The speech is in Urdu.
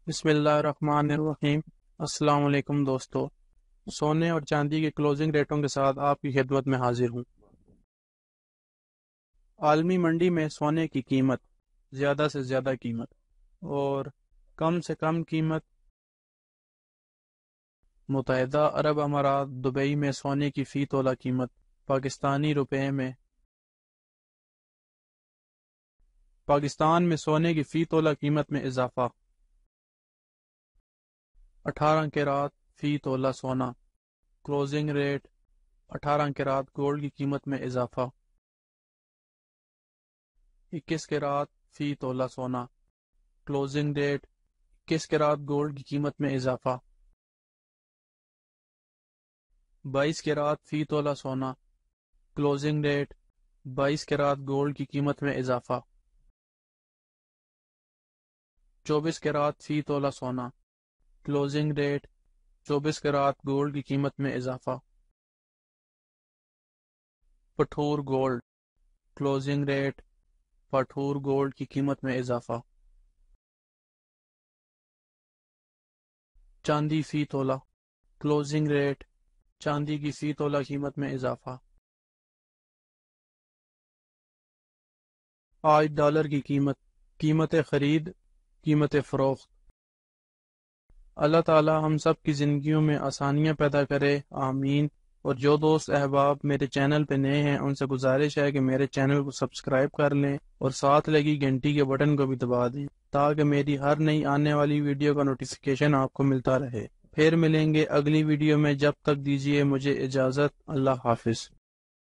بسم اللہ الرحمن الرحیم۔ السلام علیکم دوستو، سونے اور چاندی کے کلوزنگ ریٹوں کے ساتھ آپ کی خدمت میں حاضر ہوں۔ عالمی منڈی میں سونے کی قیمت زیادہ سے زیادہ قیمت اور کم سے کم قیمت۔ متحدہ عرب امارات دبئی میں سونے کی فی تولہ قیمت پاکستانی روپے میں۔ پاکستان میں سونے کی فی تولہ قیمت میں اضافہ۔ 18 کیرات فی تولہ سونا کلوزنگ ریٹ۔ 18 کیرات گولڈ کی قیمت میں اضافہ۔ 21 کیرات فی تولہ سونا کلوزنگ ریٹ۔ 21 کیرات گولڈ کی قیمت میں اضافہ۔ 22 کیرات فی تولہ سونا کلوزنگ ریٹ۔ 22 کیرات گولڈ کی قیمت میں اضافہ۔ 24 کیرات فی تولہ سونا کلوزنگ ریٹ۔ 24 کیرات گولڈ کی قیمت میں اضافہ۔ پٹھور گولڈ کلوزنگ ریٹ۔ پٹھور گولڈ کی قیمت میں اضافہ۔ چاندی فی تولہ کلوزنگ ریٹ۔ چاندی کی فی تولہ قیمت میں اضافہ۔ آج ڈالر کی قیمت خرید، قیمت فروخت۔ اللہ تعالی ہم سب کی زندگیوں میں آسانیاں پیدا کرے، آمین۔ اور جو دوست احباب میرے چینل پہ نئے ہیں ان سے گزارش ہے کہ میرے چینل کو سبسکرائب کر لیں اور ساتھ لگی گھنٹی کے بٹن کو بھی دبا دیں تاکہ میری ہر نئی آنے والی ویڈیو کا نوٹیفیکیشن آپ کو ملتا رہے۔ پھر ملیں گے اگلی ویڈیو میں، جب تک دیجیے مجھے اجازت۔ اللہ حافظ۔